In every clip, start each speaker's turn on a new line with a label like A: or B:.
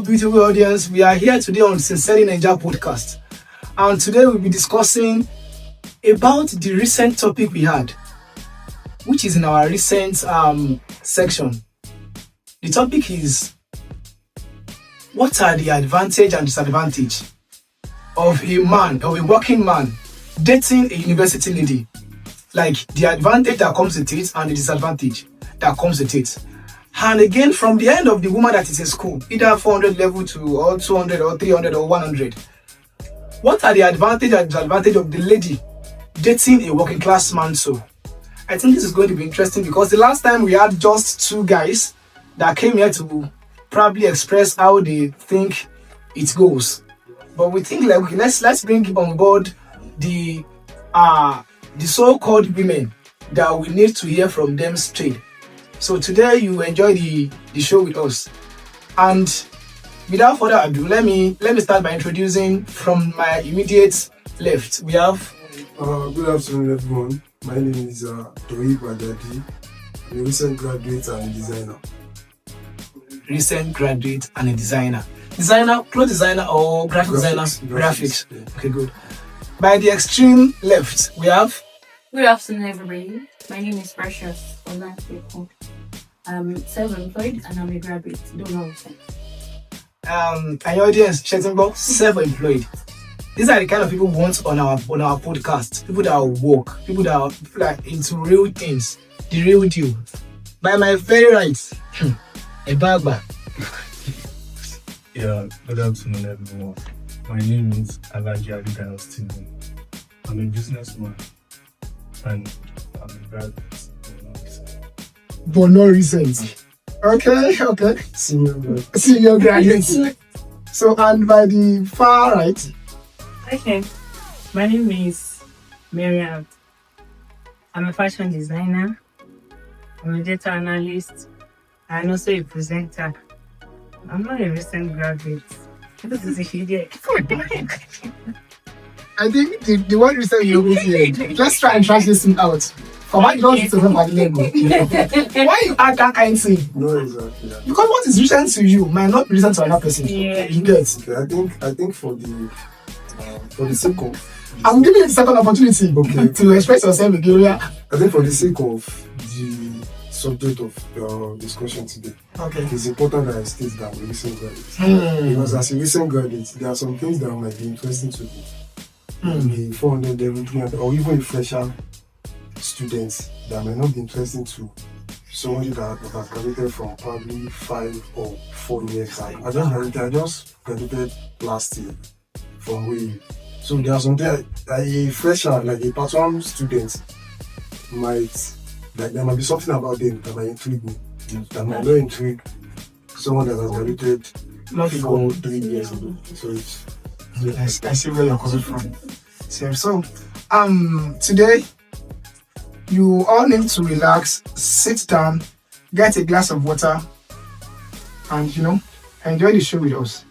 A: beautiful audience. We are here today on Sincerely Ninja podcast. And today we'll be discussing about the recent topic we had, which is in our recent section. The topic is, what are the advantage and disadvantage of a working man dating a university lady? Like the advantage that comes with it and the disadvantage that comes with it. And again, from the end of the woman that is in school, either 400 level to or 200 or 300 or 100, what are the advantage and disadvantage of the lady dating a working class man? So I think this is going to be interesting because the last time we had just two guys that came here to probably express how they think it goes. But we think like, okay, let's bring on board the so-called women that we need to hear from them straight. So today you enjoy the show with us. And without further ado, let me start by introducing from my immediate left. We have
B: good afternoon everyone. My name is Toyi Badadi. I'm a recent graduate and designer.
A: Recent graduate and a designer. Designer, clothes designer or graphic designer? Graphics.
B: Yeah.
A: Okay, good. By the extreme left, we have...
C: Good afternoon, everybody. My name is Precious Olanfeko. I'm self-employed and I'm a graduate. Don't know what
A: and your audience, Shetimbo, self-employed. These are the kind of people we want on our podcast. People that work, people that are into real things, the real deal. By my very right, a barber.
D: Yeah, good afternoon everyone. My name is Alaji Abigail Steven. I'm a businessman and I'm a graduate.
A: But no recent. Okay. Senior graduate. So, and by the far right.
E: Okay, my name is Miriam. I'm a fashion designer. I'm a data analyst and also a presenter. I'm not a recent graduate. This is a idiot.
A: I think the one recent you will here. Let's try and trash this thing out. Why you don't need to remember the label? Why you act that kind of thing?
B: No, exactly. Yeah.
A: Because what is recent to you might not be recent to another person.
E: Yeah.
A: You get.
B: Okay, I think for the sake of
A: I'm giving you the second opportunity to express yourself again. Yeah.
B: I think for the sake of the subject of your discussion today,
A: Okay.
B: it's important that I state that I'm a recent graduate. Because as a recent graduate, there are some things that might be interesting to me. Maybe 400 level, 300, or even a fresher students that may not be interesting to somebody that has graduated from probably 5 or 4 years back. I just graduated last year from where. So there are something like a fresher, like a part 1 student might, like there might be something about them that might intrigue me. That might not intrigue someone that has graduated
A: Not
B: 4, 3 years ago. So it's
A: Yes, I see where you're coming from. So, today you all need to relax, sit down, get a glass of water, and enjoy the show with us.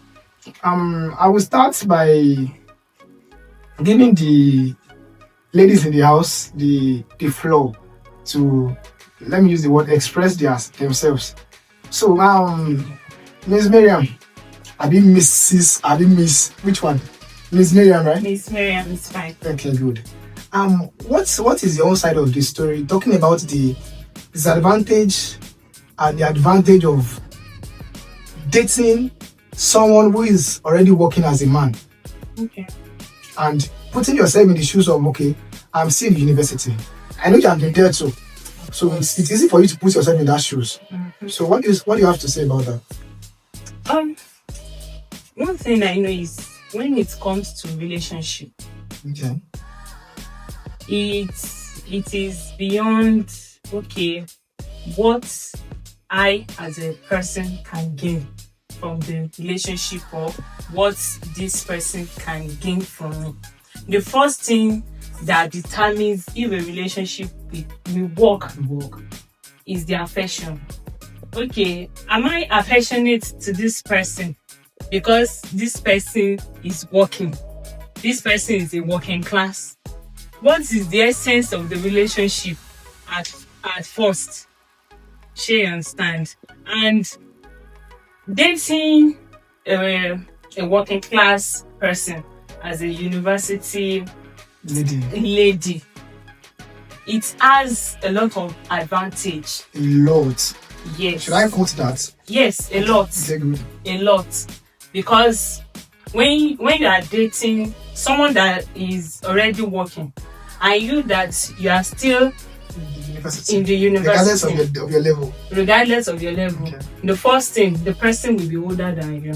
A: I will start by giving the ladies in the house the floor to, let me use the word, express themselves. So, Miss Miriam, Miss, which one? Miss Miriam, right?
E: Miss Miriam is fine.
A: Okay, good. What is your own side of this story? Talking about the disadvantage and the advantage of dating someone who is already working as a man.
E: Okay.
A: And putting yourself in the shoes of, okay, I'm still in university. I know you have been there too. So it's easy for you to put yourself in that shoes. So what do you have to say about that?
E: One thing I know is when it comes to relationship,
A: Okay.
E: it is beyond what I as a person can gain from the relationship or what this person can gain from me. The first thing that determines if a relationship will work is the affection. Okay, am I affectionate to this person because this person is working? This person is a working class. What is the essence of the relationship at first? She understand. And dating a working class person, as a university lady, it has a lot of advantage.
A: A lot.
E: Yes.
A: Should I quote that?
E: Yes, a lot.
A: Very good.
E: A lot. Because when you are dating someone that is already working, and you that you are still in the university,
A: regardless of your level.
E: Okay. The first thing, the person will be older than you.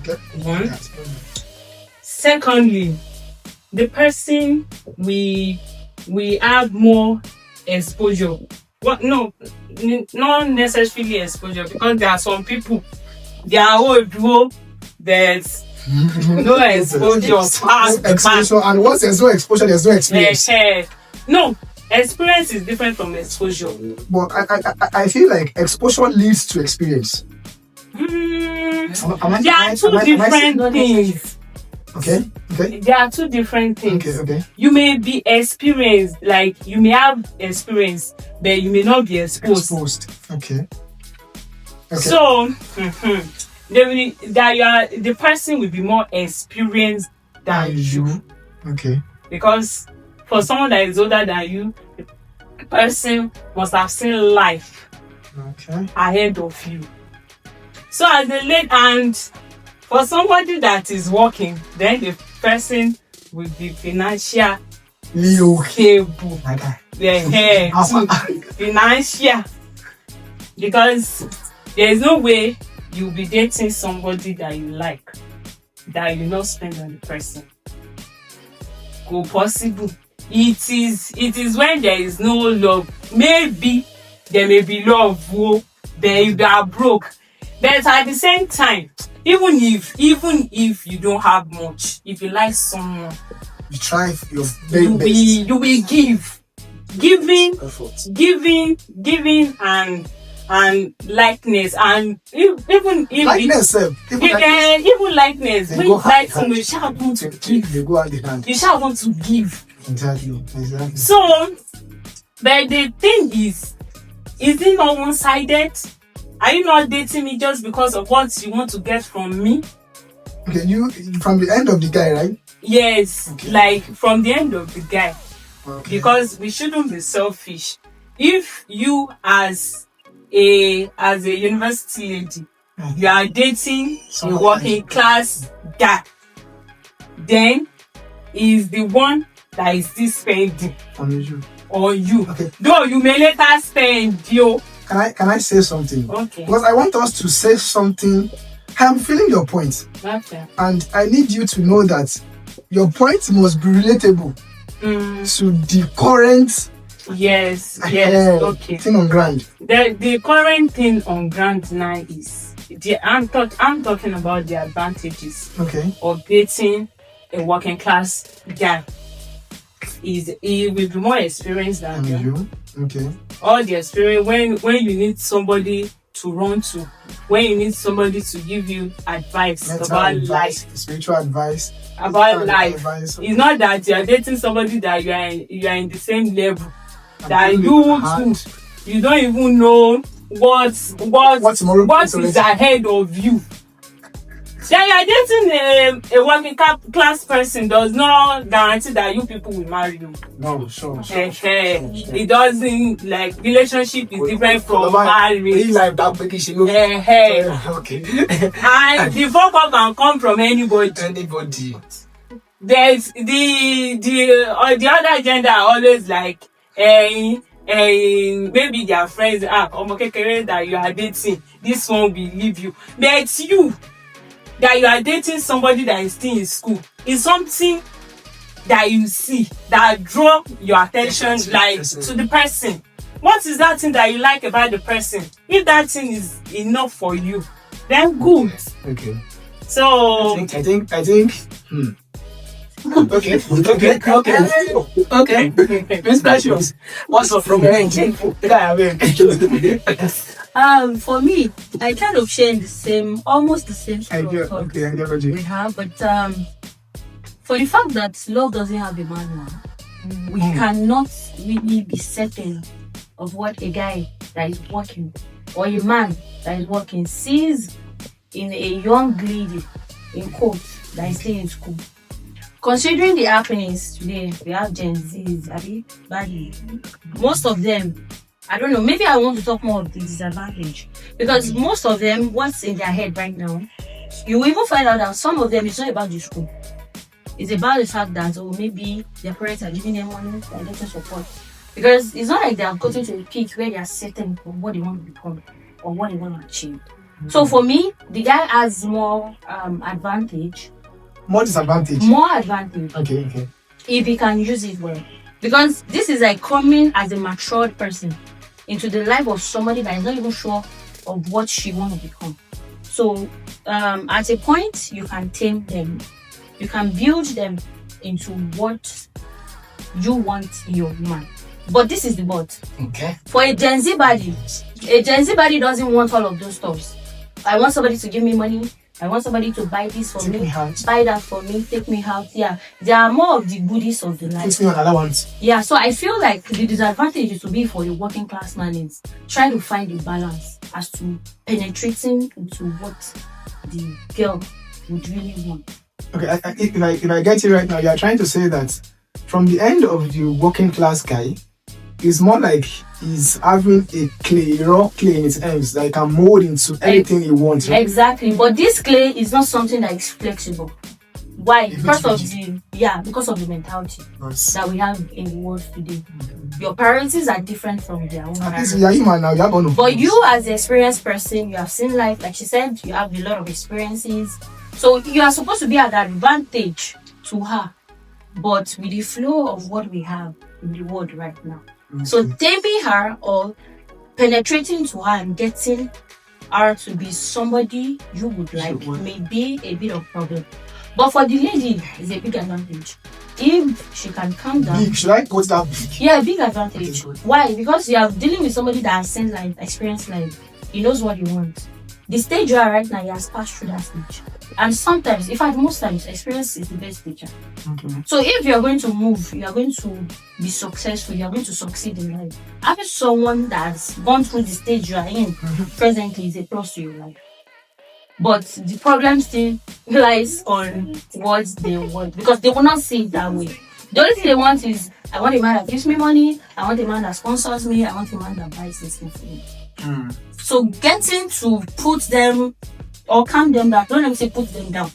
A: Okay.
E: One. Secondly, the person we have more exposure. What? No, not necessarily exposure, because there are some people, they are old, there's no exposure.
A: Exposure, and once there's no exposure, there's no experience.
E: No, experience is different from exposure.
A: But I feel like exposure leads to experience.
E: There are two different things.
A: Okay.
E: There are two different things.
A: Okay.
E: You may be experienced, like you may have experience, but you may not be exposed.
A: Okay.
E: So, the person will be more experienced than you.
A: Okay.
E: Because for someone that is older than you, the person must have seen life ahead of you. So as the late, and for somebody that is working, then the person will be financially stable. Financial. Because there is no way you'll be dating somebody that you like, that you not spend on the person. Go possible. It is when there is no love. Maybe there may be love, but you are broke. But at the same time, even if you don't have much, if you like someone,
A: you try your very best.
E: You will giving and likeness, and even
A: likeness.
E: Even likeness. When you like someone, you shall want to give.
A: They go hand in hand.
E: You shall want to give.
A: Exactly.
E: So, but the thing is it not one-sided? Are you not dating me just because of what you want to get from me?
A: Okay, you from the end of the guy, right?
E: Yes,
A: okay.
E: Like from the end of the guy.
A: Okay.
E: Because we shouldn't be selfish. If you as a university lady, you are dating a working class guy, then is the one that is still spending on you.
A: Okay.
E: Though you may later spend, yo.
A: Can I say something?
E: Okay.
A: Because I want us to say something. I'm feeling your point.
E: Okay.
A: And I need you to know that your point must be relatable to the current
E: yes, okay.
A: thing on ground.
E: The current thing on ground now is I'm talking about the advantages of dating a working class guy. He will be more experienced than you.
A: Okay.
E: All the experience when you need somebody to run to, when you need somebody to give you advice about life,
A: spiritual advice
E: about life. It's not that you are dating somebody that you are in the same level, that you don't even know what is ahead of you. That you are dating a working class person does not guarantee that you people will marry you.
A: No, sure.
E: It doesn't, like, relationship is different from marriage.
A: Okay.
E: And the fuck up can come from anybody. There's the other gender are always like maybe their friends that you are dating, this one will leave you. But it's you that you are dating somebody that is still in school. It's something that you see that draw your attention, like, to the person. What is that thing that you like about the person? If that thing is enough for you, then good.
A: Okay.
E: So
A: I think. Okay. Miss Precious, what's up from your end?
C: For me, I kind of share almost the same
A: idea. Okay,
C: we have, but for the fact that love doesn't have a manual, we cannot really be certain of what a guy that is working or a man that is working sees in a young lady in quotes that is still in school. Considering the happenings today, we have Gen Zs, Badi. Most of them, I don't know, maybe I want to talk more of the disadvantage. Because most of them, what's in their head right now, you will even find out that some of them, it's not about the school. It's about the fact that, maybe their parents are giving them money, they're getting support. Because it's not like they are getting to a peak where they are certain for what they want to become or what they want to achieve. So for me, the guy has more advantage.
A: More disadvantage.
C: More advantage.
A: Okay.
C: If he can use it well. Because this is like coming as a matured person into the life of somebody that is not even sure of what she wants to become. So at a point, you can tame them. You can build them into what you want in your woman. But this is the but.
A: Okay.
C: For a Gen Z body doesn't want all of those stuff. I want somebody to give me money. I want somebody to buy this for me, buy that for me, take me out. Yeah, there are more of the goodies of the life.
A: Takes me on other ones.
C: Yeah, so I feel like the disadvantage is to be for a working class man is try to find a balance as to penetrating into what the girl would really want.
A: Okay, if I get you right now, you are trying to say that from the end of the working class guy, it's more like he's having a raw clay in his hands that he can mold into anything he wants. Right?
C: Exactly, but this clay is not something that is flexible. Why? Because of the mentality that we have in the world today. Your priorities are different from their own priorities. But you, as the experienced person, you have seen life. Like she said, you have a lot of experiences. So you are supposed to be at advantage to her. But with the flow of what we have in the world right now. So taming her or penetrating to her and getting her to be somebody you would like may be a bit of problem. But for the lady, it's a big advantage. If she can calm down.
A: Big, should I put that big?
C: Yeah, big advantage. Why? Because you are dealing with somebody that has seen life, experienced life. He knows what he wants. The stage you are right now, he has passed through that stage. And sometimes, in fact, most times, experience is the best teacher.
A: Okay.
C: So if you are going to move, you are going to be successful, you are going to succeed in life. Having someone that's gone through the stage you are in presently is a plus to your life. But the problem still lies on what they want, because they will not see it that way. The only thing they want is, I want a man that gives me money, I want a man that sponsors me, I want a man that buys this thing for me. So getting to put them or calm them down, don't let me say put them down,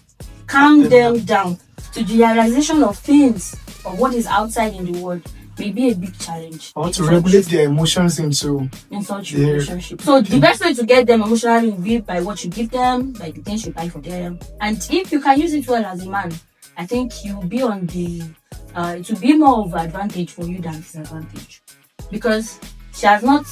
C: calm them down to the realization of things or what is outside in the world may be a big challenge.
A: Or to regulate their emotions in
C: such relationship. So the best way to get them emotionally will be by what you give them, by the things you buy for them. And if you can use it well as a man, I think you'll be on the it will be more of an advantage for you than disadvantage. Because she has not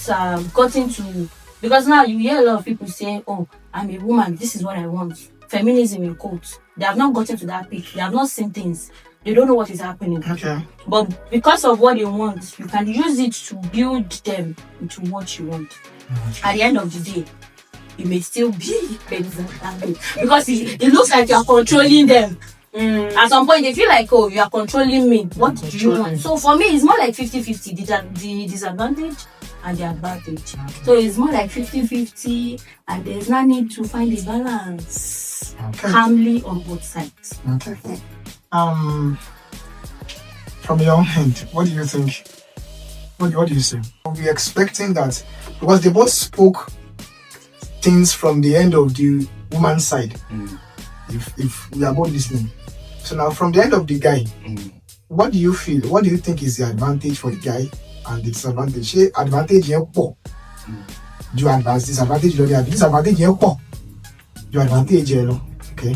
C: gotten to, because now you hear a lot of people say, oh, I'm a woman, this is what I want. Feminism in quotes. They have not gotten to that peak. They have not seen things. They don't know what is happening.
A: Okay.
C: But because of what they want, you can use it to build them into what you want. At the end of the day, it may still be better than that. Because it looks like you are controlling them. At some point, they feel like, oh, you are controlling me. What do you want? So for me, it's more like 50-50, the disadvantage and the advantage. So it's more like 50-50, and there's no need to find a balance calmly on both sides.
A: Okay. From your end, what do you think? What do you say? We're expecting that, because they both spoke things from the end of the woman's side. If we are both listening. So now from the end of the guy, what do you feel? What do you think is the advantage for the guy and the disadvantage? Advantage here, poor. Do you advance disadvantage? Disadvantage here, poor. Do you advantage here? Okay.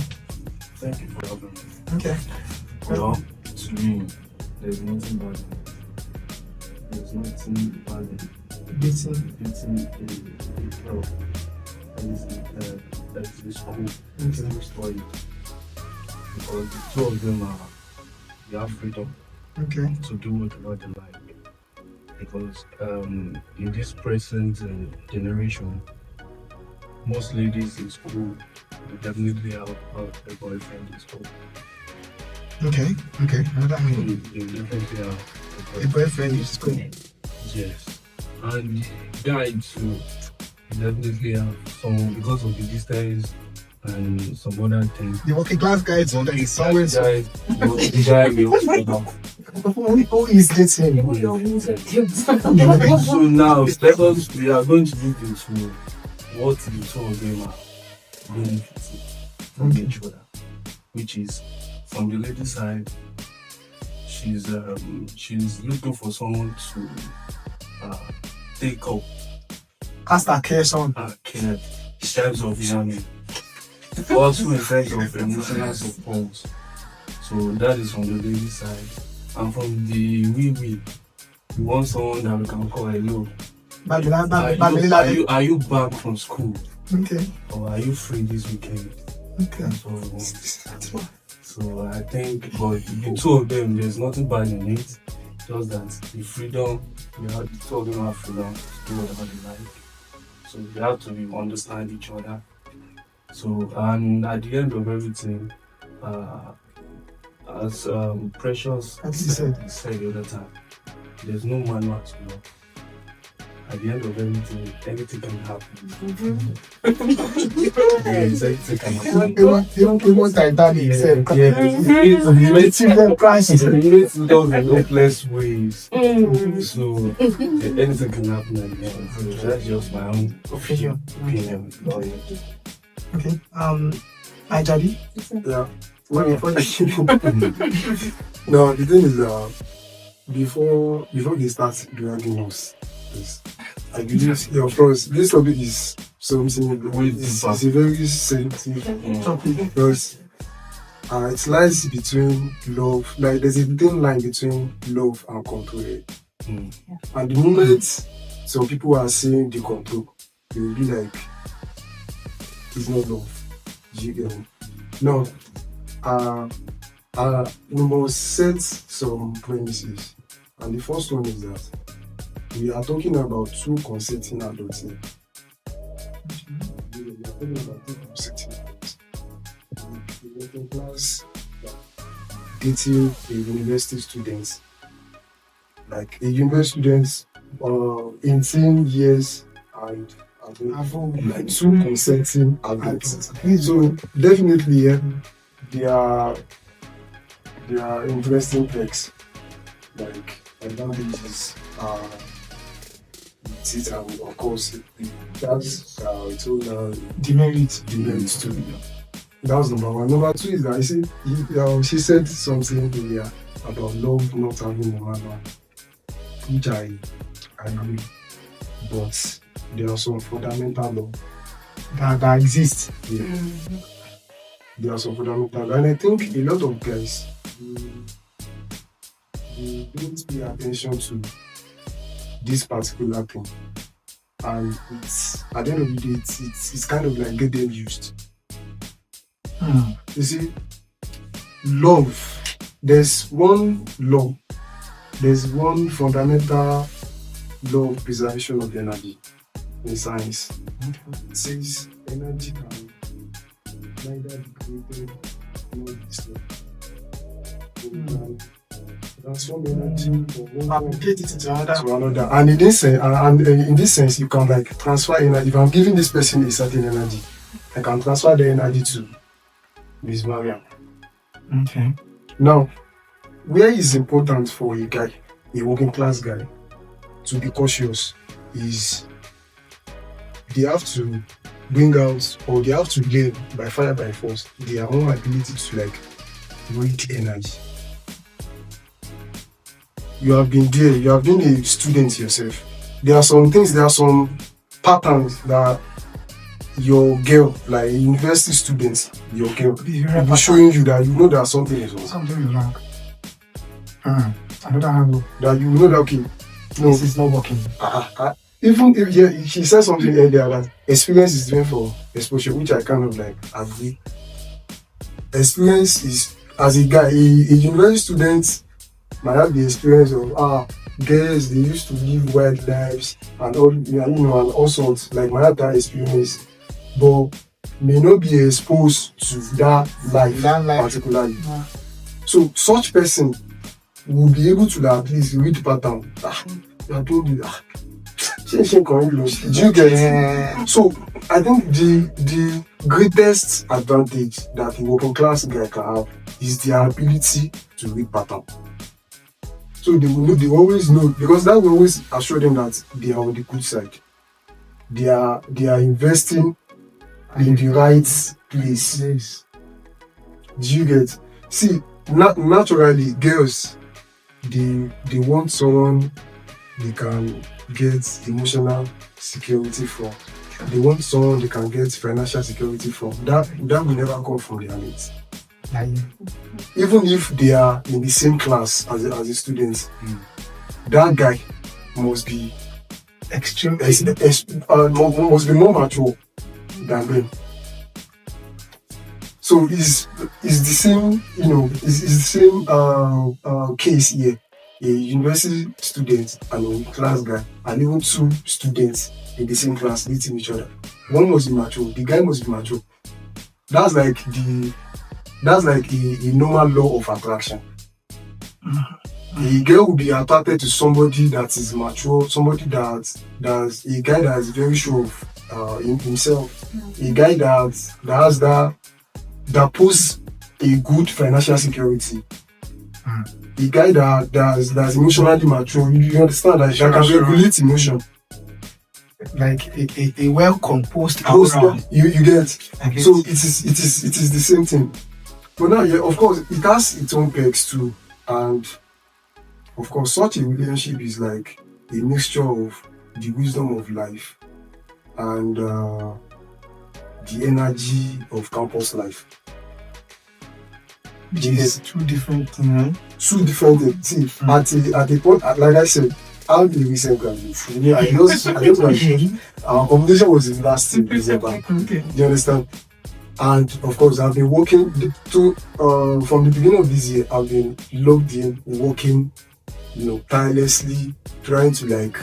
D: Thank you for having me.
A: Okay.
D: Well, to me, there's nothing bad. There's nothing bad in beating a girl that is the school. It's a story. Because the two of them they have freedom to do whatever they like. Because in this present generation, most ladies in school will definitely have a boyfriend in school.
A: Okay. What does that mean?
D: They will definitely have
A: A boyfriend in school.
D: Yes. And guys too definitely have someone, because of the distance and some other things.
A: The working class guys somewhere.
D: The guy
A: Who is dating?
D: So now we are going to look into what the two of them are benefiting from each other, which is from the lady side. She's looking for someone to take up
A: Cast her cares on.
D: care in terms of money, also in terms of emotional support. So that is from the lady side, and from the we want someone that we can call hello. Are you back from school?
A: Okay.
D: Or are you free this weekend?
A: Okay.
D: That's what we want. So I think, but the two of them, there's nothing bad in it. Just that the freedom, the two of them have freedom to do whatever they like. So they have to understand each other. So, and at the end of everything, as Precious said the other time, there's no manual to know. At the end of everything, anything can happen. Yes, anything can happen.
A: Even Titanic said,
D: It's hopeless ways. So anything can happen at the end. So that's just my own opinion.
A: Okay. Hi, Jadi.
B: Yeah. No, the thing is, before they start dragging us, I believe, of course, this topic is something. It's a very sensitive topic because it lies between love. Like there's a thin line between love and control. And the moment some people are saying the control, they will be like, it's not love. You get me? Now, we must set some premises, and the first one is that we are talking about two consenting adults here. We are talking about two consenting adults. The working class dating a university student, like a university student, 18 years and like two consenting adults. So definitely, yeah, they are interesting perks, like advantages. It and of course that's it's all demerit too. That's number one. Number two is that she said something earlier about love not having a manual, which I agree, but there are some fundamental laws
A: that exist.
B: Yeah. There are some fundamental, and I think a lot of guys they don't pay attention to this particular thing, and it's at the end of the day it's kind of like get them used. You see, love, there's one law, there's one fundamental law of preservation of energy in science. It says energy can neither be created nor destroyed. You can transform energy from one
A: Applicate it to another.
B: And in this sense, you can like transfer energy. If I'm giving this person a certain energy, I can transfer the energy to Miss Mariam.
A: Okay.
B: Now, where is important for a guy, a working class guy, to be cautious is they have to bring out, or they have to learn by fire by force their own ability to like read energy. You have been there, you have been a student yourself. There are some things, there are some patterns that your girl, like university students, your girl, will be showing you that you know that something is wrong.
A: Something is wrong. Another angle.
B: That you know that, okay, no,
A: this is not working.
B: Even if she said something earlier that experience is different for exposure, which I kind of like agree. Experience is, as a guy, a university student might have the experience of girls, they used to live wild lives and all, and all sorts, like my other experience, but may not be exposed to that life particularly. Yeah. So such person will be able to at least read pattern. You are doing this. Do you get it? So I think the greatest advantage that a working class guy can have is their ability to read pattern. So they always know, because that will always assure them that they are on the good side. They are investing in the right place.
A: Yes.
B: Do you get? See, naturally, girls, they want someone they can get emotional security from. They want someone they can get financial security from. That will never come from their mates. Even if they are in the same class as a student, that guy must be must be more mature than them. So it's the same, it's the same case here. A university student and a class guy, and even two students in the same class meeting each other. One must be mature. The guy must be mature. That's like a normal law of attraction. A girl will be attracted to somebody that is mature, somebody that's a guy that is very sure of in himself, a guy that poses a good financial security. A guy that's emotionally mature. You understand that can regulate emotion.
A: Like a well composed
B: you get. So it is the same thing. But now, yeah, of course, it has its own perks too, and of course, such a relationship is like a mixture of the wisdom of life and the energy of campus life.
A: Which is two different things.
B: Two different things. See, at the point, like I said, I'm the recent graduate. I just graduated. Our conversation was in last December.
A: Okay.
B: You understand? And of course, I've been working from the beginning of this year. I've been logged in, working, tirelessly, trying to like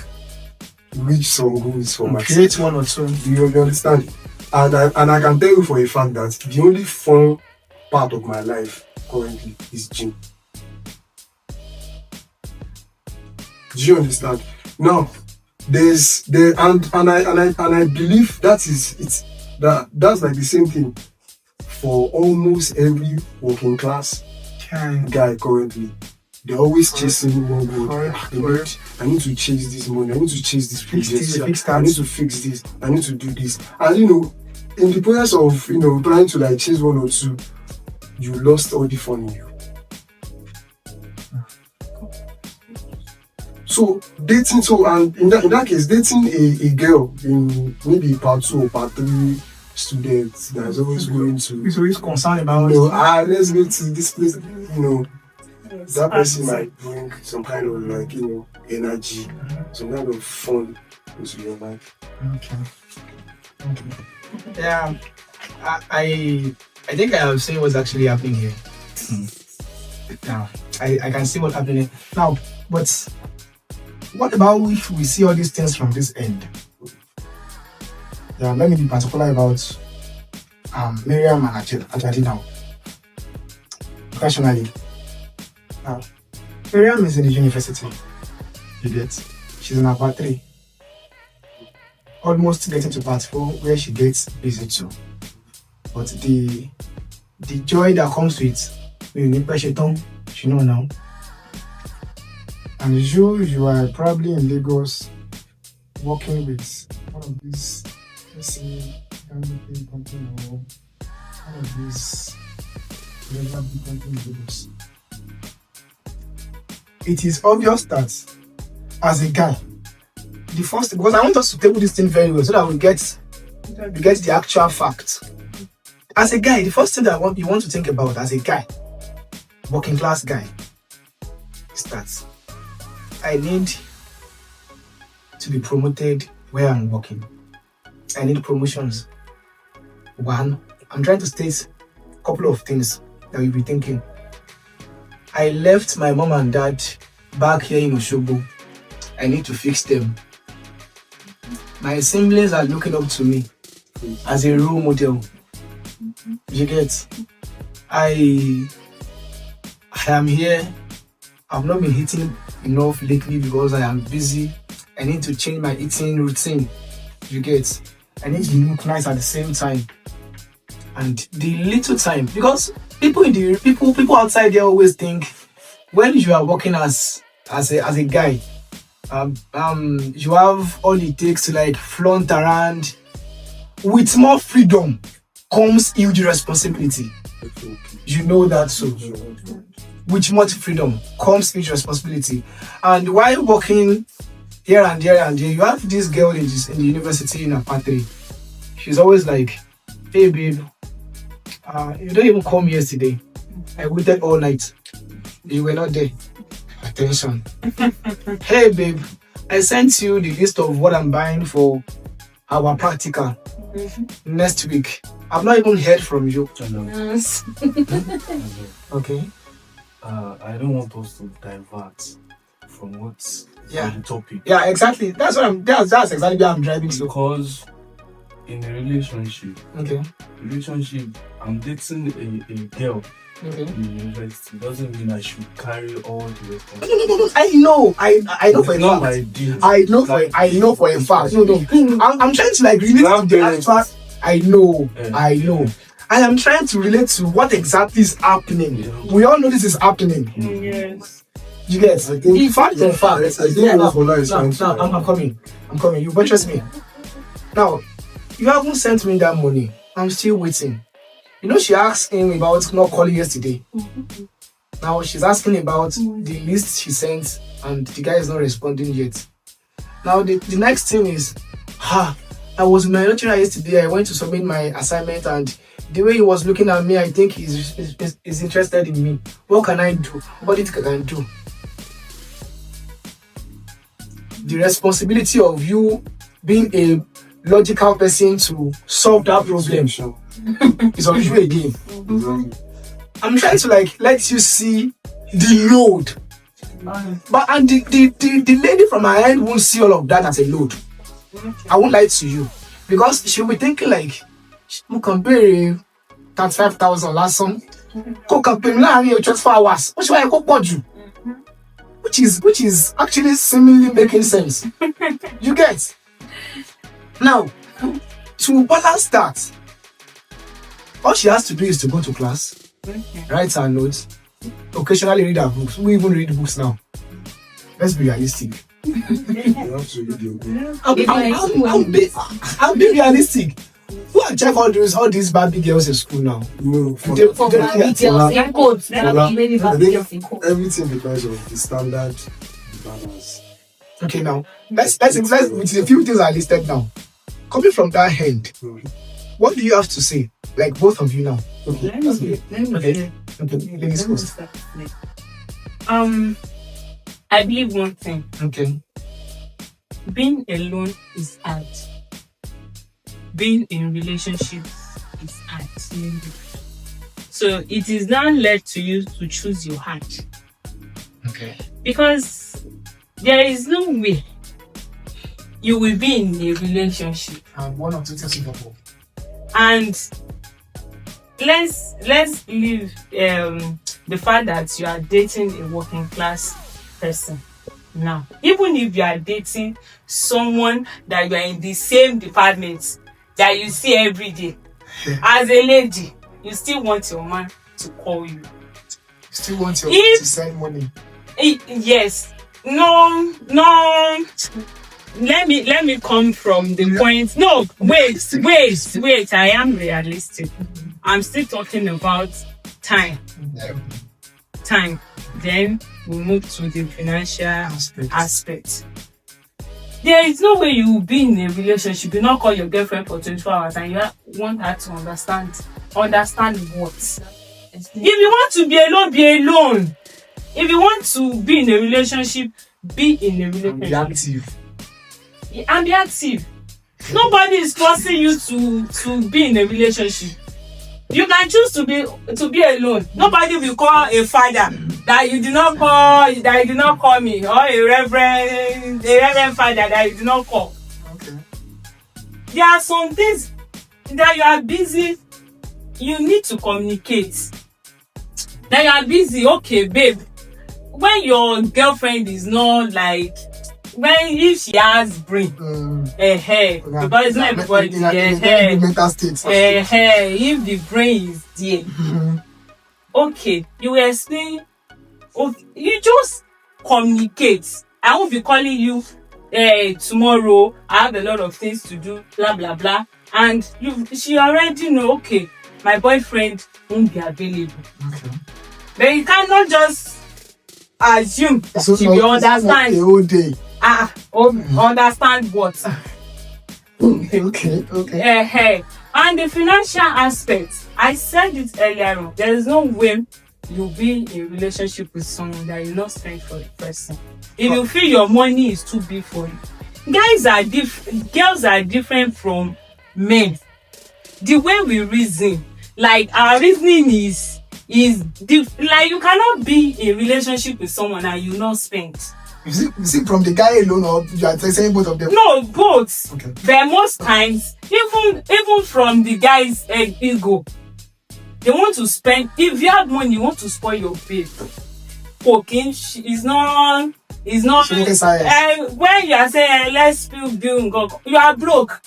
B: reach some goals for myself.
A: Create one or two.
B: You understand? And I can tell you for a fact that the only fun part of my life currently is gym. Do you understand? Now, I believe that's like the same thing for almost every working class guy currently. They're always chasing one goal. I need to chase this money. I need to chase this project. I need to fix this. I need to do this. And in the process of trying to like chase one or two, you lost all the fun in you. So dating, and in that case, dating a girl in maybe part 2 or part 3 students that is always going to.
A: He's always concerned about.
B: Let's go to this place. That person might bring some kind of like energy, some kind of fun into your life.
A: Okay. Yeah, I think I have seen what's actually happening here. Now, I can see what's happening now, but what about if we see all these things from this end? Yeah, let me be particular about Miriam and Ajadi now. Professionally. Now, Miriam is in the university. You get? She's in her part 3. Almost getting to part 4 where she gets busy too. But the joy that comes with she know now. And you are probably in Lagos working with one of these, let's say, company or one of these regular big companies in Lagos. It is obvious that as a guy, the first, because I want us to table this thing very well so that we get the actual fact. As a guy, the first thing that you want to think about as a guy, working class guy, is that I need to be promoted where I'm working. I need promotions. One, I'm trying to state a couple of things that you'll be thinking. I left my mom and dad back here in Oshobo. I need to fix them. My siblings are looking up to me as a role model. You get? I am here. I've not been eating enough lately because I am busy. I need to change my eating routine. You get? I need to look nice at the same time. and the little time, because people outside there always think when you are working as a guy, you have all it takes to like flaunt around. With more freedom comes huge responsibility. You know that, so with much freedom comes huge responsibility. And while working here and there and there, you have this girl in the university in Apatri. She's always like, hey babe, you don't even come yesterday. I waited all night. You were not there. Attention. Hey babe, I sent you the list of what I'm buying for our practical next week. I've not even heard from you.
C: Yes.
A: Okay.
D: I don't want us to divert from what's the topic.
A: Yeah, exactly. That's exactly where I'm driving to.
D: Because in a relationship,
A: Okay.
D: I'm dating a girl
A: Okay.
D: in university. Doesn't mean I should carry all the responsibility.
A: No. I know for a
D: It's not
A: fact.
D: my deal.
A: I know for a fact. No. I'm trying to like relate to the actual. I know. I am trying to relate to what exactly is happening.
D: Yeah.
A: We all know this is happening.
E: Yes.
A: You get? In fact.
B: I think Bola is trying to.
A: I'm coming. You trust me. Now, you haven't sent me that money. I'm still waiting. You know, she asked him about not calling yesterday. Now she's asking about the list she sent, and the guy is not responding yet. Now the next thing is, I was with my lecturer yesterday. I went to submit my assignment, and the way he was looking at me, I think he's interested in me. What can I do? What do you think I can do? The responsibility of you being a logical person to solve that problem is on you again. I'm trying to like let you see the load. But and the lady from my end won't see all of that as a load. I won't lie to you. Because she'll be thinking like, we compare 35,000 last sum. Go compare 24 hours. Which is actually seemingly making sense. You get? Now, to balance that, all she has to do is to go to class, write her notes, occasionally read her books. We even read books now. Let's be realistic.
B: You have to read your book.
A: I'll be realistic. Who are check all these Barbie girls in school now?
B: No,
C: Everything
B: everything depends on the standard balance.
A: Okay, now let's with the few things I listed now. Coming from that end, what do you have to say? Like both of you now. Okay. Okay. Ladies first.
E: I believe one thing.
A: Okay.
E: Being alone is hard. Being in relationships is hard. So it is now led to you to choose your heart.
A: Okay.
E: Because there is no way you will be in a relationship.
A: And one or two things you know.
E: And let's leave the fact that you are dating a working class person now. Even if you are dating someone that you are in the same department that you see every day, as a lady, you still want your man to call you.
A: You still want your man to send money.
E: Yes. No. Let me come from the point. No, wait. I am realistic. I'm still talking about time. Time. Then we move to the financial aspect. There is no way you will be in a relationship, you not call your girlfriend for 24 hours and you want her to understand what? If you want to be alone, be alone. If you want to be in a relationship, be in a relationship.
A: Be active.
E: And be active. Nobody is forcing you to be in a relationship. You can choose to be alone. Nobody will call a father that you did not call me, or a reverend father that you did not call.
A: Okay.
E: There are some things that you are busy. You need to communicate. That you are busy. Okay, babe. When your girlfriend is not like if she has brain, because it's not everybody,
A: mental state.
E: if the brain is there, okay, you will explain. You just communicate. I won't be calling you tomorrow. I have a lot of things to do, blah blah blah, and she already know. Okay, my boyfriend won't be available.
A: Okay.
E: But you cannot just assume that
A: So
E: she will understand.
A: The whole day.
E: Understand what?
A: Okay.
E: And the financial aspect, I said it earlier on. There is no way you'll be in a relationship with someone that you not spend for the person. If you feel your money is too big for you, girls are different from men. The way we reason, like our reasoning is like you cannot be in a relationship with someone and you not spend.
A: You see from the guy alone, or you are saying both of them?
E: No, both.
A: Okay.
E: But most times, even from the guy's ego, they want to spend. If you have money, you want to spoil your babe. Cooking is not. When you are saying let's spill bill, you are broke.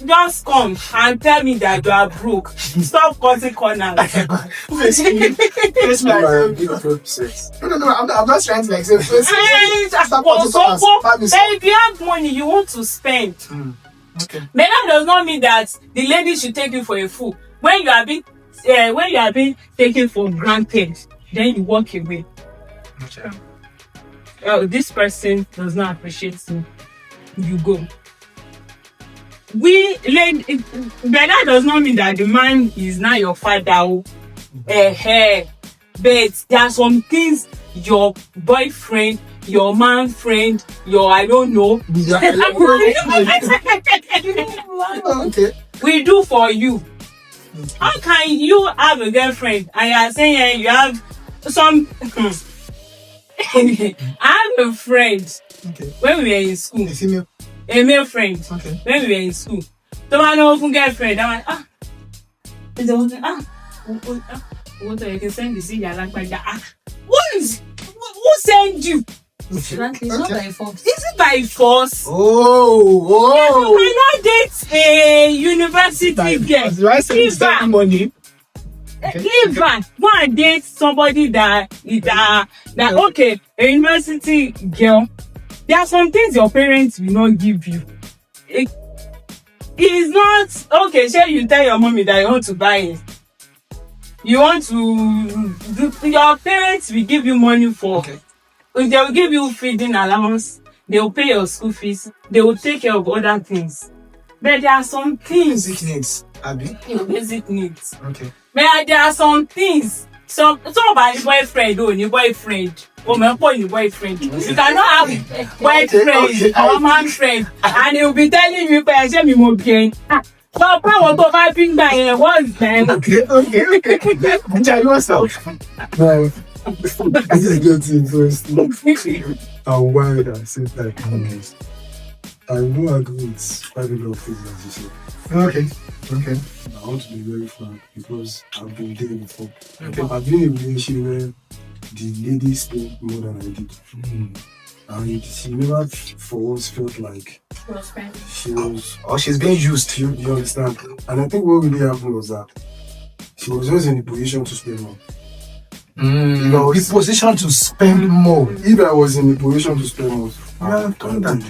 E: Just come and tell me that you are broke. Stop cutting corners.
A: No, I'm not trying to like say.
E: If you have money, you want to spend.
A: Okay.
E: But that does not mean that the lady should take you for a fool. When you are being taken for granted, then you walk away.
A: Okay.
E: This person does not appreciate you. You go. But that does not mean that the man is not your father. But there are some things your boyfriend, your man friend, your I don't know.
A: Okay.
E: We do for you. How can you have a girlfriend and you are saying you have some? I have a friend.
A: Okay.
E: When we were in school.
A: A female.
E: A male friend.
A: Okay.
E: When we were in school. The man often girlfriend. I'm like, what you can send this in your language? Who sent you?
C: Frankly, it's not by force.
E: Is it by force?
A: Oh.
E: You cannot date a university girl.
A: Do I say it's that money?
E: Leave her. Go and date somebody that okay, a university girl. There are some things your parents will not give you. It is not okay. Shall you tell your mommy that you want to buy it? You want to do, your parents will give you money for.
A: Okay.
E: They will give you feeding allowance. They will pay your school fees. They will take care of other things. But there are some things.
A: Basic needs, Abby.
E: Your basic needs.
A: Okay.
E: But there are some things. Some about your boyfriend, your boyfriend. Your boyfriend. You cannot have boyfriend or man friend, and he'll be telling you, "I me more pain." So, what I think that was then.
A: Okay. Enjoy yourself.
B: Now, this is getting interesting. And why I said that I do agree with quite a lot of things that you said.
A: Okay.
B: I want to be very frank because I've been there before.
A: Okay.
B: I've been in a relationship where the lady spent more than I did. And she never for once felt like she was.
A: Or she's being used.
B: You understand? And I think what really happened was that she was just in a position to spend more.
A: You know, his position to spend more.
B: If I was in a position to spend more,
A: I have done that.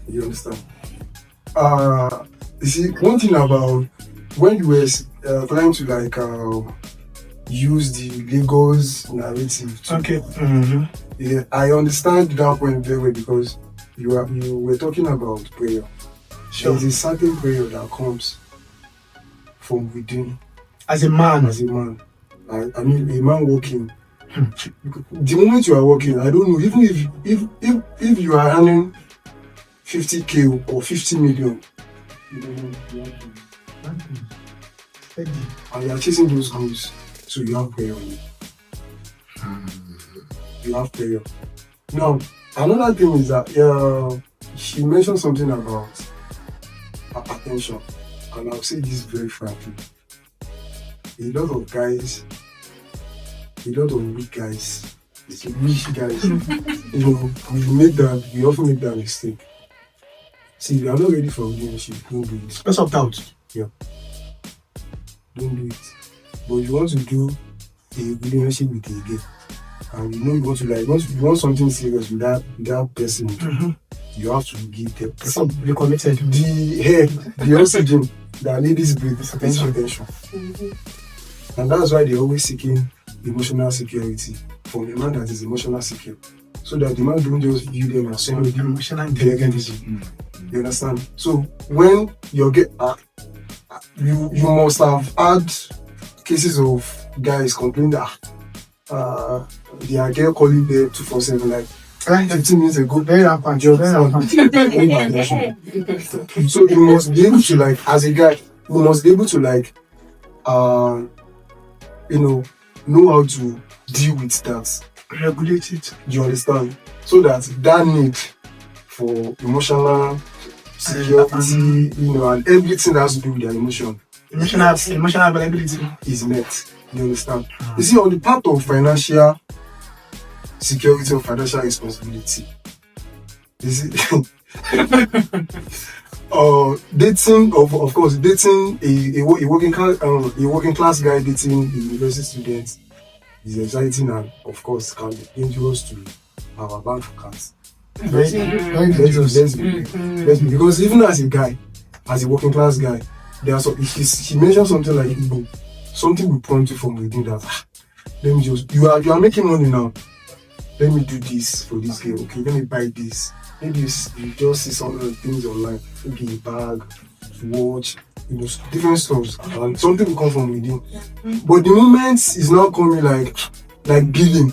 B: You understand? You see, one thing about when you were trying to like use the Lagos narrative.
A: Okay.
B: Yeah, I understand that point very well because you were talking about prayer.
A: Sure.
B: There's a certain prayer that comes from within.
A: As a man.
B: I mean, a man walking. The moment you are walking, I don't know. Even if you are earning 50K or 50 million, you don't know you are doing. And you are chasing those goals, so you have prayer on you. You have prayer. Now, another thing is that she mentioned something about attention, and I'll say this very frankly. A lot of weak guys, We guys, we often make that mistake. See, if you are not ready for a relationship, don't do it.
A: Let's opt out.
B: Yeah. Don't do it. But if you want to do a relationship with a girl, and you know you want to you want something serious with that person, you have to give them
A: Be committed.
B: The oxygen that ladies breathe is attention. And that's why they're always seeking emotional security from a man that is emotional secure. So that the man don't just view them as somebody
A: Emotional
B: intelligent. You understand? So when you get you must have had cases of guys complaining that their girl calling them 247 like 15 minutes ago.
A: Very rampant.
B: So you must be able to, like, as a guy, you must be able to, like, know how to deal with that.
A: Regulate it.
B: You understand? So that need for emotional security, and everything that has to do with their emotional availability is met. You understand? You see, on the part of financial security or financial responsibility, you see, dating, of course, dating a working class guy dating a university student is exciting and, of course, can be dangerous to our bank accounts.
A: Very dangerous.
B: Because even as a guy, as a working class guy, there are he mentioned something like ego. Something will prompt you from within that. Let me just, you are making money now. Let me do this for this girl. Okay, let me buy this. Maybe you just see some of the things online. Maybe a bag, watch, different stuff, and something will come from within. But the moment is not coming like billing.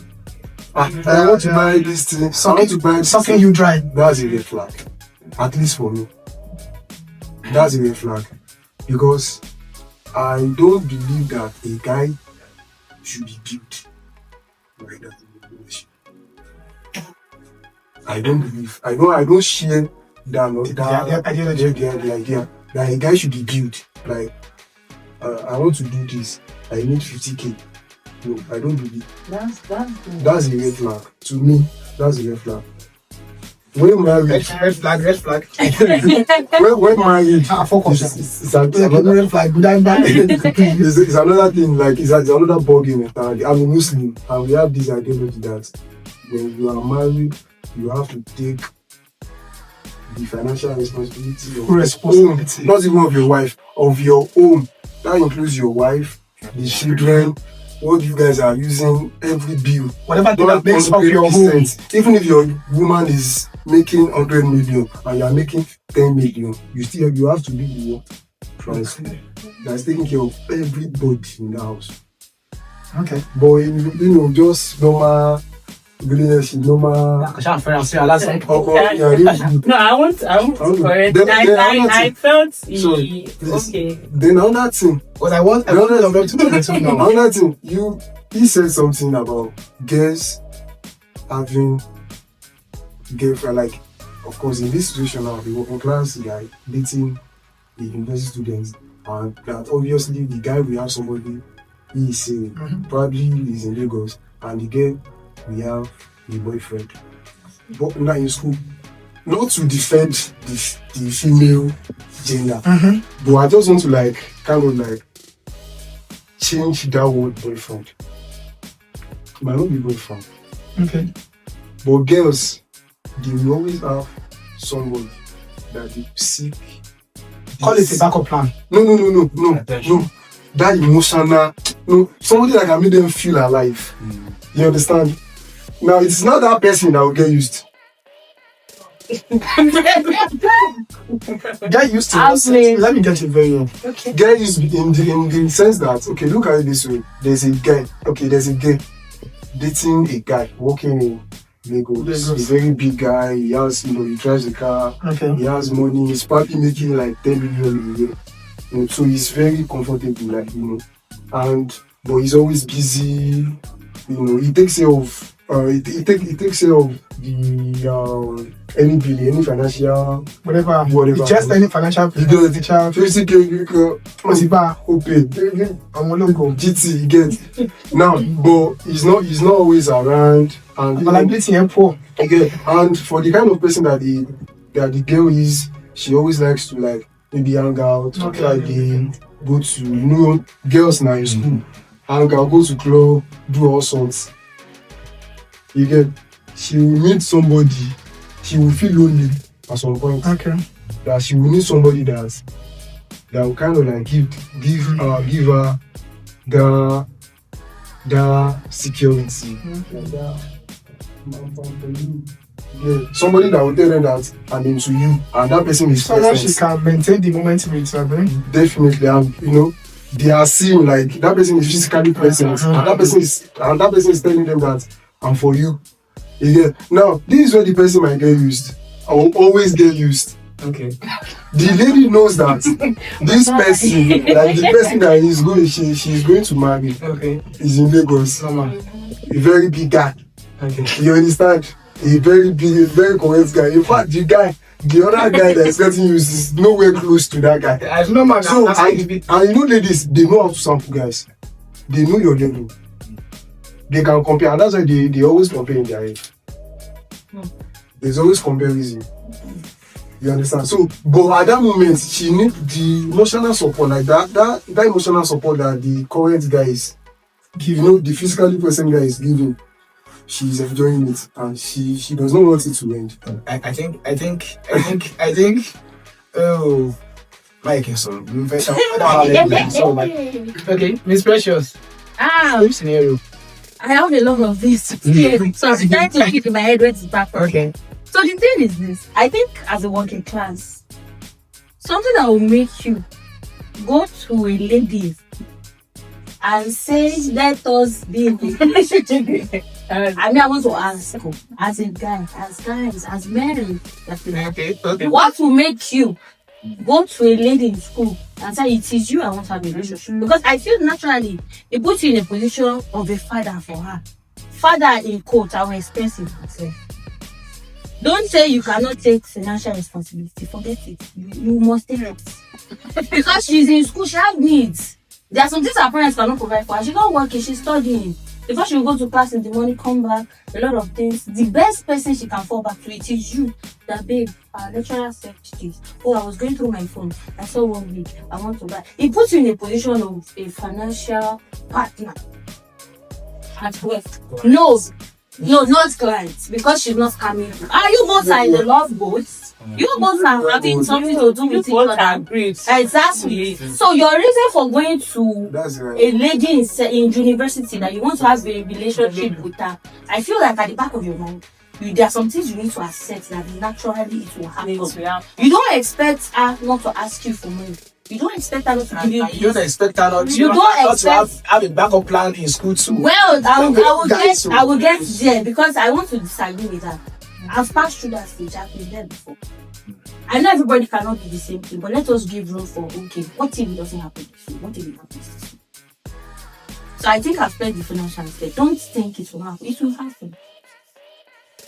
B: I want to buy this thing. I want to buy
A: something you try.
B: That's a red flag. At least for me. That's a red flag. Because I don't believe that a guy should be built like that in a relationship. I don't share the idea that a guy should be built like, I want to do this, I need 50k. No, I don't believe. That's a red flag. To me, that's a red flag. When marriage,
A: red flag.
B: when marriage,
A: focus.
B: It's another
A: flag.
B: It's another thing. Like it's another ballgame entirely. I'm a Muslim, and we have this ideology that when you are married, you have to take the financial responsibility of
A: responsibility,
B: not even of your wife, of your own. That includes your wife, the children, what you guys are using, every bill,
A: whatever that makes up your home.
B: Even if your woman is making 100 million and you are making 10 million, you have to be the one that's taking care of everybody in the house.
A: Okay.
B: But just normal relationship, normal.
E: No, I want to correct. I felt okay.
B: Then another thing.
A: What I want
B: another thing. He said something about girls having girlfriend. Like, of course, in this situation now, the working class guy dating the university students, and that obviously the guy will have somebody he is saying probably is in Lagos, and the girl we have a boyfriend, but not in school. Not to defend the female gender, but I just want to kind of change that word boyfriend. It might not be boyfriend.
A: Okay.
B: But girls, they will always have somebody that they seek.
A: Call it a backup plan.
B: No. That emotional, somebody that can make them feel alive. You understand? Now it's not that person that will get used.
A: Get used to. Let me get you very well.
C: Okay.
B: Get used in the sense that, okay, look at it this way. There's a guy dating a guy working in Lagos. A very big guy. He has, he drives a car.
A: Okay.
B: He has money. He's probably making like 10 million a year. So he's very comfortable, but he's always busy. He takes care of it takes care of the any bill, any financial
A: whatever. Just any financial
B: bill. Teacher, GT, you get now, but he's not always around, and and for the kind of person that the girl is, she always likes to like maybe hang out, go to girls now in school, hang out, go to club, do all sorts. You get, she will meet somebody, she will feel lonely at some point.
A: Okay.
B: That she will need somebody that will kind of like give her the security. Yeah, somebody that will tell them that I'm into you, and that person is
A: so she can maintain the moment with her.
B: Definitely, and they are seeing like that person is physically present, and that person is telling them that I'm for you. Yeah. Now, this is where the person might get used. I will always get used.
A: Okay.
B: The lady knows that this person, like the person that she's going to marry, is in Lagos. A very big guy. Okay. You understand? A very big, a very correct guy. In fact, the other guy that is getting used is nowhere close to that guy.
A: As no man.
B: So, and ladies, they know how to sample guys. They know your level. They can compare, and that's why they always compare in their head. There's always comparison. You understand? So, but at that moment, she needs the emotional support, like that emotional support that the current guy is giving, the physically present guy is giving. She's enjoying it, and she does not want it to end.
A: I think. Oh, Mike, so okay, Miss Precious. Same scenario.
C: I have a lot of this. So I'm trying to keep in my head where to start from.
A: Okay.
C: So the thing is this. I think as a working class, something that will make you go to a lady and say, let us be in a relationship. I want to ask, as a guy, as guys, as men, what will make you go to a lady in school and say it is you I want to have a relationship? Because I feel naturally it puts you in a position of a father for her. Father in quotes, our expensive. Don't say you cannot take financial responsibility. Forget it. You must take it. Because she's in school, she has needs. There are some things her parents cannot provide for her. She's not working, she's studying. Before she will go to class in the morning, come back, a lot of things. The best person she can fall back to, it is you. That babe, our lecturer said this. Oh, I was going through my phone. I saw one week. I want to buy. It puts you in a position of a financial partner at work. No, not clients, because she's not coming. You both are in the love boats. You both are having something to do with each other. Exactly. So your reason for going to a lady in university that you want to have a relationship with her, I feel like at the back of your mind, there are some things you need to accept that naturally it will happen. You don't expect her not to ask you for money. You don't expect her not to give you.
A: You don't expect her not to have a backup plan in school too.
C: Well, I will get there, because I want to disagree with her. I've passed through that stage. I've been there before. I know everybody cannot be the same thing, but let us give room for, okay, what if it doesn't happen this way? What if it happens this way? So I think I've played the financial aspect. Don't think it will happen. It will happen.